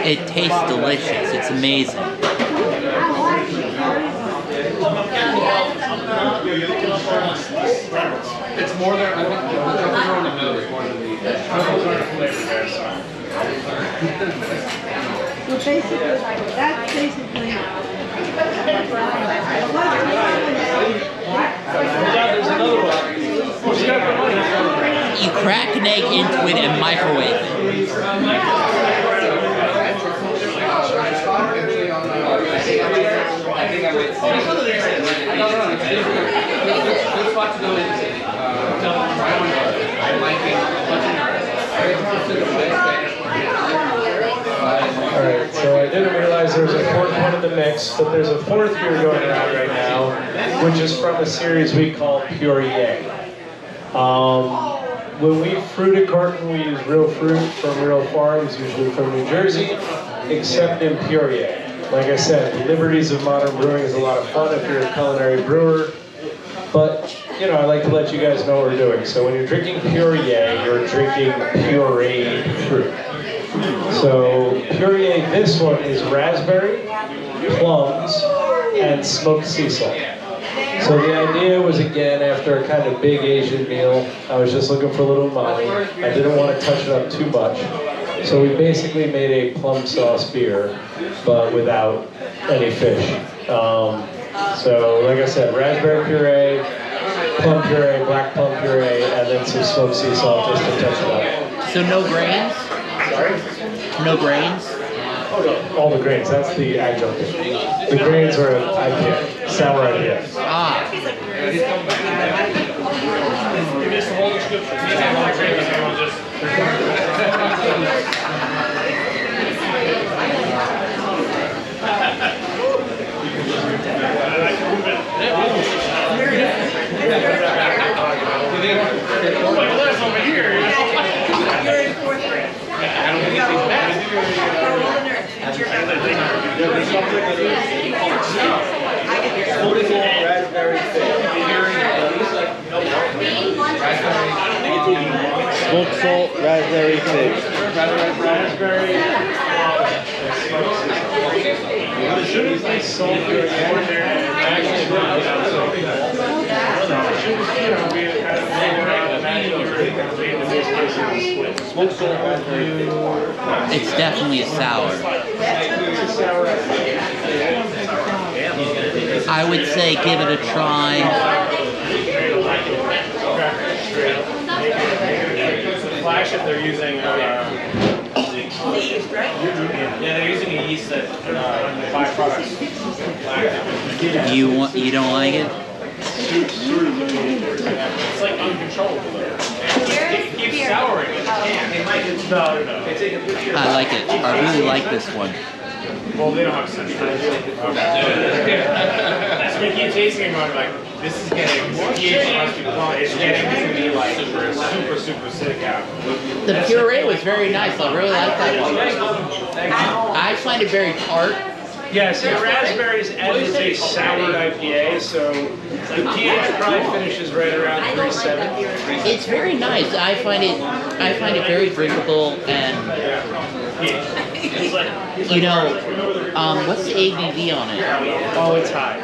It tastes delicious. It's amazing. It's more than, I think, the truffle in the middle is more than the truffles aren't flavored there, so. So basically, that's basically. There's another one. You crack an egg into it and microwave it. Alright, so I didn't realize there was a fourth one in the mix, but there's a fourth beer going around right now, which is from a series we call Puree. When we fruit at Carton, we use real fruit from real farms, usually from New Jersey, except in Puree. Like I said, the liberties of modern brewing is a lot of fun if you're a culinary brewer, but you know, I like to let you guys know what we're doing. So when you're drinking Puree, you're drinking pureed fruit. So Puree, this one is raspberry, plums, and smoked sea salt. So the idea was, again, after a kind of big Asian meal, I was just looking for a little umami. I didn't want to touch it up too much. So we basically made a plum sauce beer, but without any fish. So like I said, raspberry puree, plum puree, black plum puree, and then some smoked sea salt just to touch it up. So no grains? Sorry? No grains? Oh no, all the grains, that's the adjunct. The grains are IPA, sour IPA. Ah. Smoked salt, raspberry fig. Raspberry. There shouldn't be salt in there. Actually, Smoked salt, raspberry fig. It's definitely a sour. I would say give it a try. Flash if they're using yeast, right? yeah, they're using a yeast that byproducts. You don't like it? It's like uncontrollable. It keeps souring. No. I like it. I really like this one. Well, they don't have such things. So we keep tasting it going like, this is getting, it's getting to be like super sick out. The puree was very nice. I really like that one. I find it very tart. Yeah, so the raspberries and it's a soured IPA, so the pH probably finishes right around 3.7. It's very nice. I find it very drinkable, and you know, what's the ABV on it? Oh, it's high.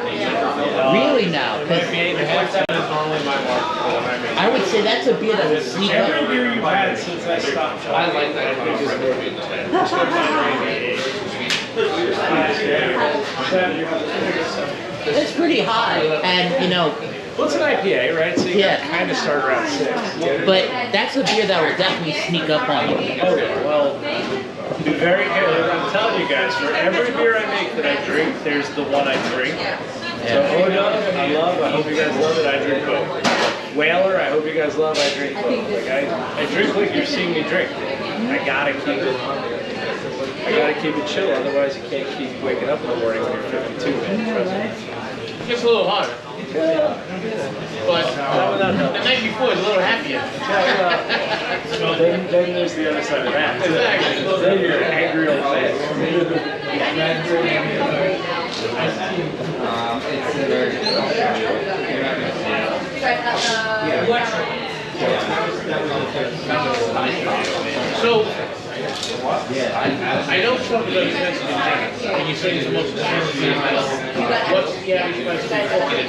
Really now? 'Cause IPA, the half is normally my mark for when I make. I would say that's a beer that would sneak up. Every beer you've had since I stopped. I like that. It's pretty high, and you know. Well, it's an IPA, right? So you kind of start around 6. But that's a beer that will definitely sneak up on you. Okay, well, be very careful. I'm telling you guys, for every beer I make that I drink, there's the one I drink. So Odom, I love. I hope you guys love it. I drink both. Whaler, I hope you guys love. I drink both. Like I drink like you're seeing me drink. I gotta keep it chill. Otherwise, you can't keep waking up in the morning when you're 52. Man. Trust me. It gets a little harder. But the night before is a little happier. Then there's the other side of that. Exactly. Then you're an angry old man. So, I know Shoppe is expensive in general, and you say it's the most expensive in general. What's the average price of a coffee?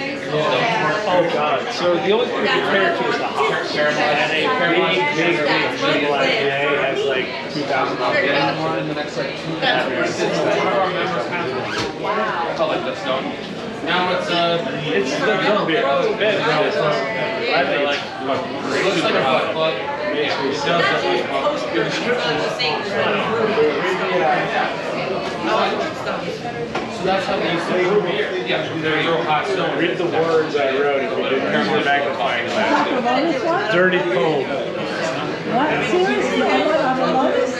Oh God! So the only thing we compare to is the hops. And a big triple IPA has like 2,000 hops in one. Average 6,000. Wow. Now it's the dumb beer. It's bad. I think like looks like a butt plug. So that's how they used to brew beer. Yeah, they're real hot stone. Read the words I wrote if you didn't use the magnifying glass. Dirty foam. What? Seriously? I'm a lotus?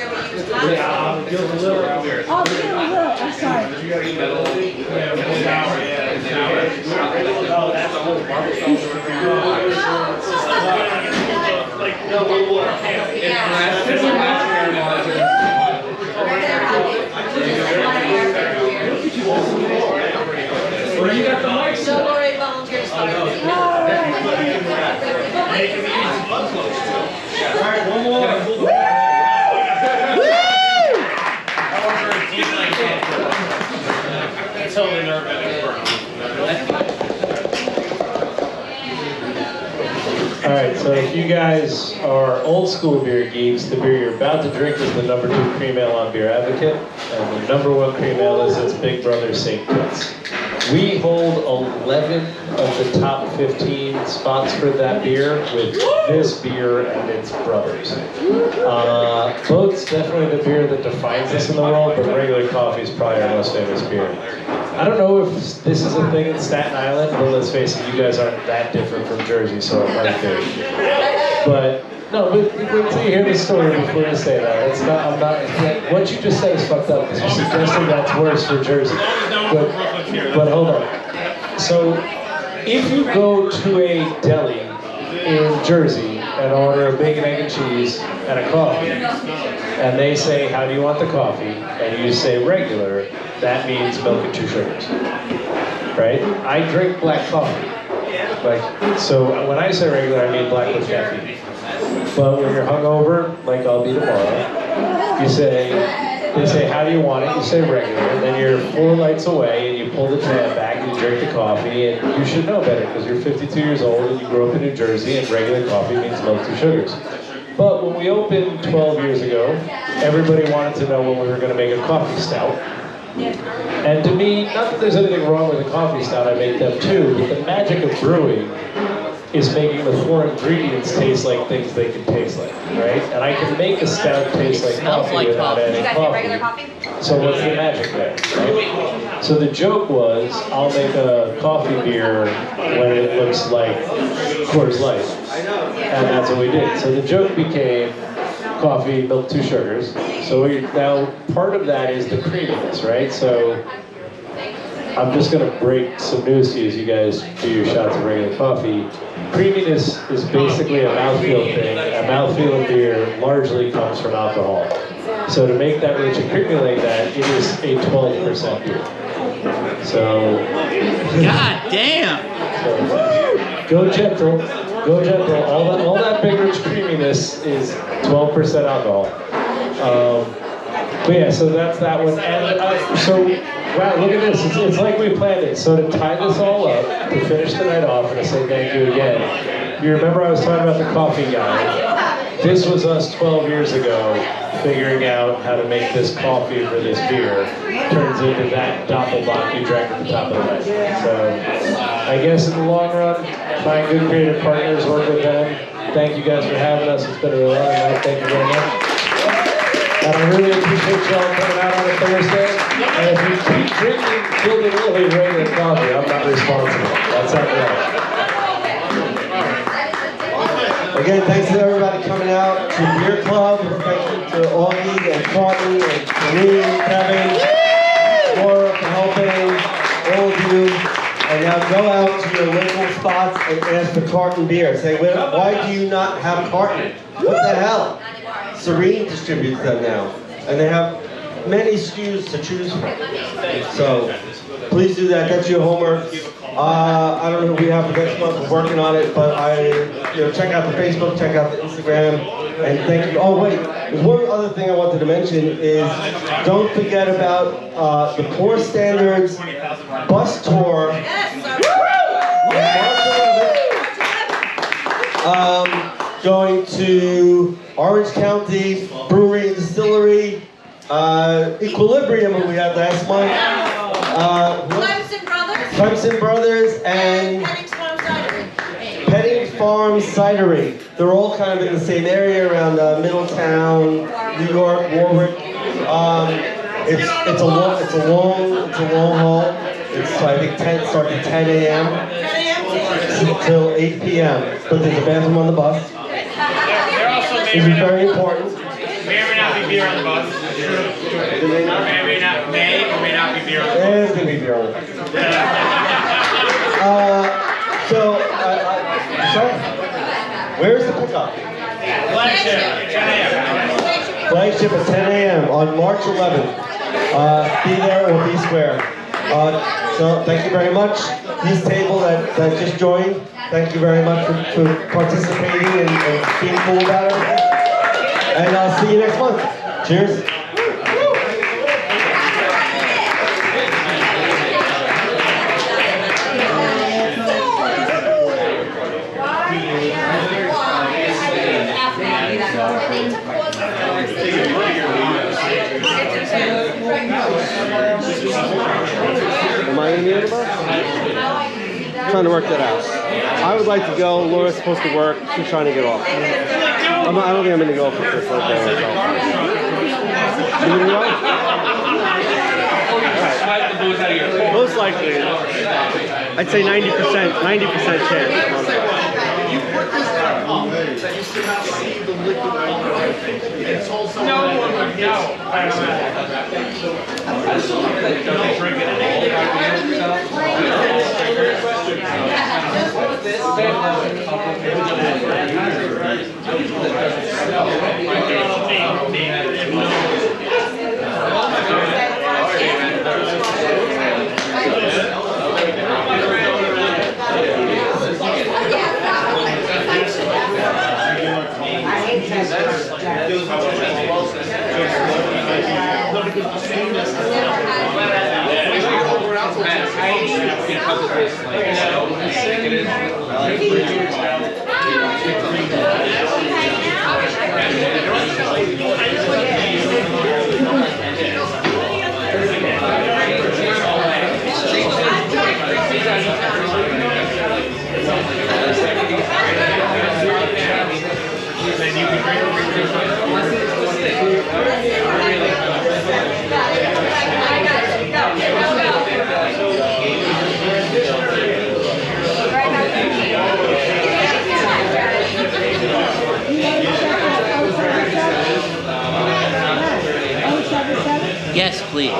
Yeah, give a little. Oh, give a little. I'm sorry. Well, you got the mic set. Don't worry, volunteers. Alright, one more. Totally nervous. All right, so if you guys are old school beer geeks, the beer you're about to drink is the #2 cream ale on Beer Advocate, and the #1 cream ale is its big brother, St. Kitts. We hold 11 of the top 15 spots for that beer with this beer and its brothers. Boat's definitely the beer that defines us in the world, but regular coffee is probably our most famous beer. I don't know if this is a thing in Staten Island, but let's face it, you guys aren't that different from Jersey, so it might be. But no, wait till you hear the story before you say that. It's not. I'm not. What you just said is fucked up because you're suggesting that's worse for Jersey. But hold on. So, if you go to a deli in Jersey and order a bacon, egg, and cheese and a coffee, and they say, "How do you want the coffee?" and you say regular, that means milk and 2 sugars, right? I drink black coffee. So when I say regular, I mean black with caffeine. But when you're hungover, like I'll be tomorrow, they say, how do you want it? You say regular, and then you're 4 lights away, and you pull the tab back, and you drink the coffee, and you should know better, because you're 52 years old, and you grew up in New Jersey, and regular coffee means milk 2 sugars. But when we opened 12 years ago, everybody wanted to know when we were going to make a coffee stout. And to me, not that there's anything wrong with a coffee stout, I make them too, but the magic of brewing is making the 4 ingredients taste like things they can taste like, right? And I can make a stout taste like coffee without adding coffee. So what's the magic there, right? So the joke was, I'll make a coffee beer when it looks like Coors Light. And that's what we did. So the joke became coffee, milk, 2 sugars. So now part of that is the creaminess, right? So I'm just going to break some news to you as you guys do your shots of regular coffee. Creaminess is basically a mouthfeel thing. A mouthfeel of beer largely comes from alcohol. So to make that rich and creamy like that, it is a 12% beer. So... God damn! So, go gentle. Go gentle. All that big rich creaminess is 12% alcohol. But yeah, so that's that one. And wow, look at this. It's like we planned it. So to tie this all up, to finish the night off, and to say thank you again. You remember I was talking about the coffee guy? This was us 12 years ago figuring out how to make this coffee for this beer. Turns into that doppelbock you drank at the top of the night. So I guess in the long run, find good creative partners, work with them. Thank you guys for having us. It's been a really long night. Thank you very much. And I really appreciate y'all coming out on a Thursday. And if you keep drinking Gilded Lily regular coffee, I'm not responsible. That's not right. Again, thanks to everybody coming out to Beer Club. Thank you to Augie and Carton and Kareem, Kevin, Laura for helping, all of you. And now go out to your local spots and ask for Carton beer. Say, why do you not have Carton? What the hell? Serene distributes them now. And they have many SKUs to choose from. So please do that. That's your homework. I don't know who we have for next month. We're working on it, but check out the Facebook, check out the Instagram, and thank you. Oh wait, there's one other thing I wanted to mention is don't forget about the Poor Standards bus tour. Going to Orange County Brewery and Distillery, Equilibrium, who we had last month. Clemson Brothers and Petting Farm Cidery. They're all kind of in the same area around Middletown, New York, Warwick. It's a long haul. It's I think starts at 10 a.m. till 8 p.m. But there's a bathroom on the bus. This is very important. May or may not be beer on the bus. May or may not be beer on the bus. There's going to be beer on the bus. Where's the pickup? Flagship at 10 a.m. on March 11th. Be there or be square. So thank you very much. This table that just joined, thank you very much for participating and being cool about it. And I'll see you next month. Cheers. Am I going to be on the bus? I'm trying to work that out. I would like to go. Laura's supposed to work. She's trying to get off. I don't think I'm going to go for this whole day myself. You going to go? Right. Most likely. I'd say 90% chance. You put this down that you should not see the liquid it's all so No. Yes, please.